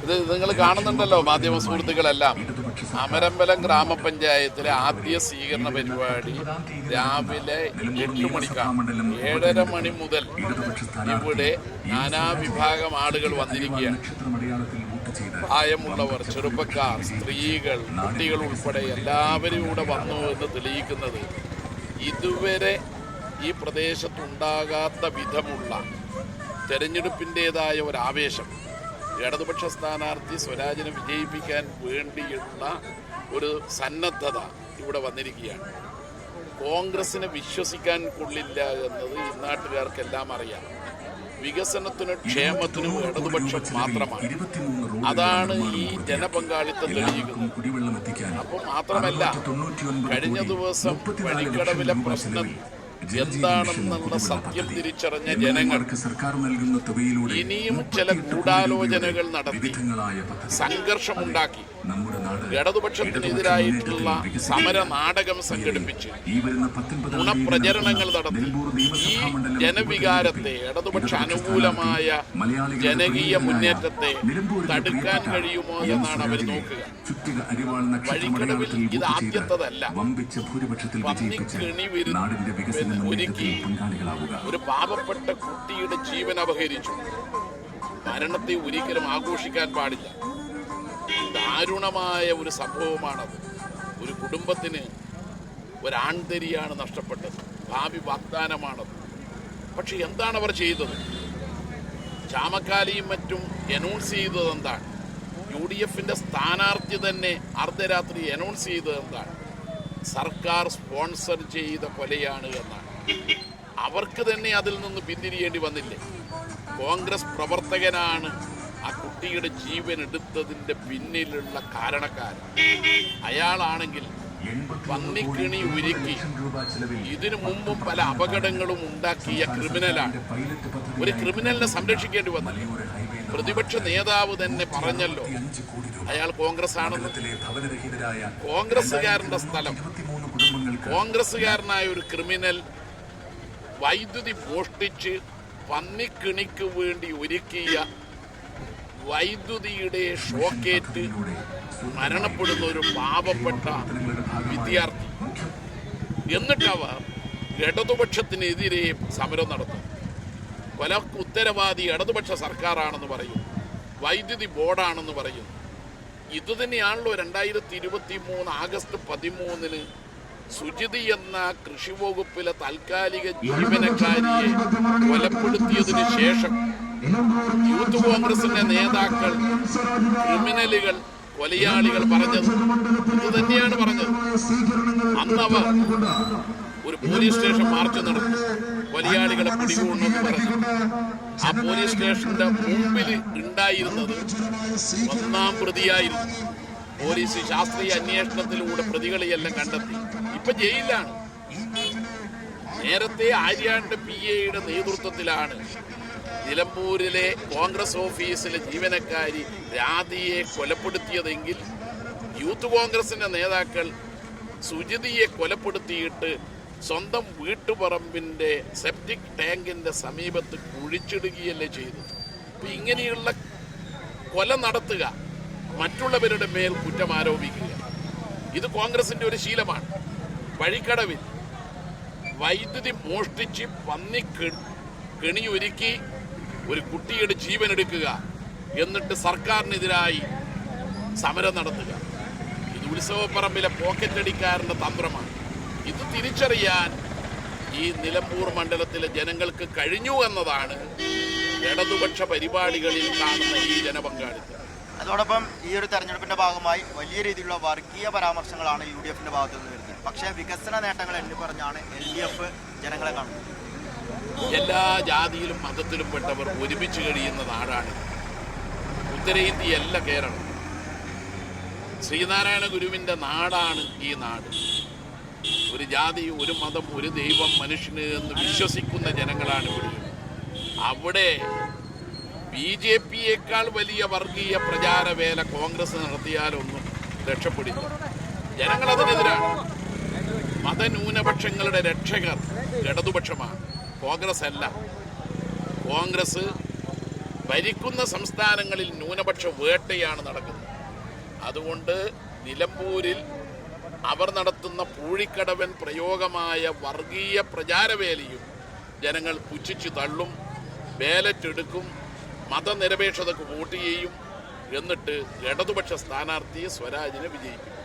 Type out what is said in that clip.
ഇത് നിങ്ങൾ കാണുന്നുണ്ടല്ലോ മാധ്യമ സുഹൃത്തുക്കളെല്ലാം. അമരമ്പലം ഗ്രാമപഞ്ചായത്തിലെ ആദ്യ സ്വീകരണ പരിപാടി രാവിലെ 8 മണിക്കാണ്. 7:30 മണി മുതൽ ഇവിടെ നാനാവിഭാഗം ആളുകൾ വന്നിരിക്കുകയാണ്. പ്രായമുള്ളവർ, ചെറുപ്പക്കാർ, സ്ത്രീകൾ, കുട്ടികൾ ഉൾപ്പെടെ എല്ലാവരും ഇവിടെ വന്നു എന്ന് തെളിയിക്കുന്നത് ഇതുവരെ ഈ പ്രദേശത്തുണ്ടാകാത്ത വിധമുള്ള തെരഞ്ഞെടുപ്പിൻ്റേതായ ഒരാവേശം, ഇടതുപക്ഷ സ്ഥാനാർത്ഥി സ്വരാജിനെ വിജയിപ്പിക്കാൻ വേണ്ടിയുള്ള ഒരു സന്നദ്ധത ഇവിടെ വന്നിരിക്കുകയാണ്. കോൺഗ്രസിനെ വിശ്വസിക്കാൻ കൊള്ളില്ല എന്നത് ഈ നാട്ടുകാർക്കെല്ലാം അറിയാം. വികസനത്തിനും ക്ഷേമത്തിനും ഇടതുപക്ഷം മാത്രമാണ്. അതാണ് ഈ ജനപങ്കാളിത്തം തെളിയിക്കുന്നത്. അപ്പം മാത്രമല്ല, കഴിഞ്ഞ ദിവസം വഴിക്കടവിലെ പ്രശ്നം എന്താണെന്നുള്ള സത്യം തിരിച്ചറിഞ്ഞ ജനങ്ങൾ ഇനിയും ചില ഗൂഢാലോചനകൾ നടത്തി സംഘർഷമുണ്ടാക്കി ഇടതുപക്ഷത്തിനെതിരായിട്ടുള്ള സമര നാടകം സംഘടിപ്പിച്ച് ഗുണപ്രചരണങ്ങൾ നടത്തി ഈ ജനവികാരത്തെ, ഇടതുപക്ഷ അനുകൂലമായ ജനകീയ മുന്നേറ്റത്തെ തടുക്കാൻ കഴിയുമോ എന്നാണ് അവർ നോക്കുക. വഴിക്കടവിൽ ഇത് ആദ്യത്തതല്ല. പന്നിക്കിണി ഒരുക്കി ഒരു പാവപ്പെട്ട കുട്ടിയുടെ ജീവൻ അപഹരിച്ചു. മരണത്തെ ഒരിക്കലും ആഘോഷിക്കാൻ പാടില്ല. ദാരുണമായ ഒരു സംഭവമാണത്. ഒരു കുടുംബത്തിന് ഒരാൺതരിയാണ് നഷ്ടപ്പെട്ടത്. ഭാവി വാഗ്ദാനമാണത്. പക്ഷെ എന്താണ് അവർ ചെയ്തത്? ചാമക്കാലിയും മറ്റും അനൗൺസ് ചെയ്തത് എന്താണ്? UDFന്റെ സ്ഥാനാർത്ഥി തന്നെ അർദ്ധരാത്രി അനൗൺസ് ചെയ്തത് എന്താണ്? സർക്കാർ സ്പോൺസർ ചെയ്ത കൊലയാണ് എന്നാണ്. അവർക്ക് തന്നെ അതിൽ നിന്ന് പിന്തിരിയേണ്ടി വന്നില്ലേ? കോൺഗ്രസ് പ്രവർത്തകനാണ് ആ കുട്ടിയുടെ ജീവൻ എടുത്തതിൻ്റെ പിന്നിലുള്ള കാരണക്കാരൻ. അയാളാണെങ്കിൽ പന്നിക്കിണി ഒരുക്കി ഇതിനു മുമ്പും പല അപകടങ്ങളും ഉണ്ടാക്കിയ ക്രിമിനലാണ്. ഒരു ക്രിമിനലിനെ സംരക്ഷിക്കേണ്ടി വന്നില്ല. പ്രതിപക്ഷ നേതാവ് തന്നെ പറഞ്ഞല്ലോ അയാൾ കോൺഗ്രസ് ആണെന്ന്. കോൺഗ്രസ്സുകാരന്റെ സ്ഥലം, കോൺഗ്രസ്സുകാരനായ ഒരു ക്രിമിനൽ വൈദ്യുതി മോഷ്ടിച്ച് പന്നിക്കിണിക്ക് വേണ്ടി ഒരുക്കിയ വൈദ്യുതിയുടെ ഷോക്കേറ്റ് മരണപ്പെടുന്ന ഒരു പാവപ്പെട്ട വിദ്യാർത്ഥി. എന്നിട്ടവർ ഇടതുപക്ഷത്തിനെതിരെ സമരം നടത്തും. കൊലക്ക് ഉത്തരവാദി ഇടതുപക്ഷ സർക്കാരാണെന്ന് പറയും, വൈദ്യുതി ബോർഡാണെന്ന് പറയും. ഇതുതന്നെയാണല്ലോ 2023 ആഗസ്റ്റ് 13 സുജിതി എന്ന കൃഷി വകുപ്പിലെ താൽക്കാലിക ജീവനക്കാരിയെ കൊലപ്പെടുത്തിയതിനു ശേഷം യൂത്ത് കോൺഗ്രസിന്റെ നേതാക്കൾ, ക്രിമിനലുകൾ, കൊലയാളികൾ പറഞ്ഞത് ഇത് തന്നെയാണ് പറഞ്ഞത്. അന്നവർ ഒരു പോലീസ് സ്റ്റേഷൻ മാർച്ച് നടത്തി കൊലയാളികളെ പിടികൂടണമെന്ന് പറഞ്ഞു. ആ പോലീസ് സ്റ്റേഷന്റെ മുമ്പിൽ ഉണ്ടായിരുന്നത് 1-ാം പ്രതിയായിരുന്നു. പോലീസ് ശാസ്ത്രീയ അന്വേഷണത്തിലൂടെ പ്രതികളെയെല്ലാം കണ്ടെത്തി. ഇപ്പൊ ജയിലിലാണ്. നേരത്തെ ആര്യാണ്ട് PAയുടെ നേതൃത്വത്തിലാണ് നിലമ്പൂരിലെ കോൺഗ്രസ് ഓഫീസിലെ ജീവനക്കാരി രാധിയെ കൊലപ്പെടുത്തിയതെങ്കിൽ യൂത്ത് കോൺഗ്രസിന്റെ നേതാക്കൾ സുജിതിയെ കൊലപ്പെടുത്തിയിട്ട് സ്വന്തം വീട്ടുപറമ്പിന്റെ സെപ്റ്റിക് ടാങ്കിന്റെ സമീപത്ത് കുഴിച്ചിടുകയല്ലേ ചെയ്തു. അപ്പം ഇങ്ങനെയുള്ള കൊല നടത്തുക, മറ്റുള്ളവരുടെ മേൽ കുറ്റം ആരോപിക്കുക, ഇത് കോൺഗ്രസിന്റെ ഒരു ശീലമാണ്. വഴിക്കടവിൽ വൈദ്യുതി മോഷ്ടിച്ച് കെണിയൊരുക്കി ഒരു കുട്ടിയുടെ ജീവൻ എടുക്കുക, എന്നിട്ട് സർക്കാരിനെതിരായി സമരം നടത്തുക, ഇത് ഉത്സവപ്പറമ്പിലെ പോക്കറ്റടിക്കാരൻ്റെ തന്ത്രമാണ്. ഇത് തിരിച്ചറിയാൻ ഈ നിലമ്പൂർ മണ്ഡലത്തിലെ ജനങ്ങൾക്ക് കഴിഞ്ഞു എന്നതാണ് ഇടതുപക്ഷ പരിപാടികളിൽ കാണുന്ന ഈ ജനപങ്കാളിത്തം. അതോടൊപ്പം ഈ ഒരു തെരഞ്ഞെടുപ്പിന്റെ ഭാഗമായി വലിയ രീതിയിലുള്ള വർഗീയ പരാമർശങ്ങളാണ് UDFന്റെ ഭാഗത്തു നിന്ന് വരുന്നത്. പക്ഷേ വികസന നേട്ടങ്ങൾ എന്ന് പറഞ്ഞാണ് LDF ജനങ്ങളെ കാണുന്നത്. എല്ലാ ജാതിയിലും മതത്തിലും പെട്ടവർ ഒരുമിച്ച് കഴിയുന്ന നാടാണ് ഉത്തരേന്ത്യയല്ല കേരളം. ശ്രീനാരായണ ഗുരുവിൻ്റെ നാടാണ് ഈ നാട്. ഒരു ജാതി, ഒരു മതം, ഒരു ദൈവം, മനുഷ്യന് എന്ന് വിശ്വസിക്കുന്ന ജനങ്ങളാണ് ഇവിടെ. അവിടെ BJPയേക്കാൾ വലിയ വർഗീയ പ്രചാരവേല കോൺഗ്രസ് നടത്തിയാലൊന്നും രക്ഷപ്പെടില്ല. ജനങ്ങളതിനെതിരാണ്. മതന്യൂനപക്ഷങ്ങളുടെ രക്ഷകർ ഇടതുപക്ഷമാണ്, കോൺഗ്രസ് അല്ല. കോൺഗ്രസ് ഭരിക്കുന്ന സംസ്ഥാനങ്ങളിൽ ന്യൂനപക്ഷ വേട്ടയാണ് നടക്കുന്നത്. അതുകൊണ്ട് നിലമ്പൂരിൽ അവർ നടത്തുന്ന പൂഴിക്കടവൻ പ്രയോഗമായ വർഗീയ പ്രചാരവേലയും ജനങ്ങൾ പുച്ഛിച്ചു തള്ളും, ബാലറ്റ് എടുക്കും, മതനിരപേക്ഷതക്ക് വോട്ട് ചെയ്യും, എന്നിട്ട് ഇടതുപക്ഷ സ്ഥാനാർത്ഥിയെ സ്വരാജിനെ വിജയിക്കും.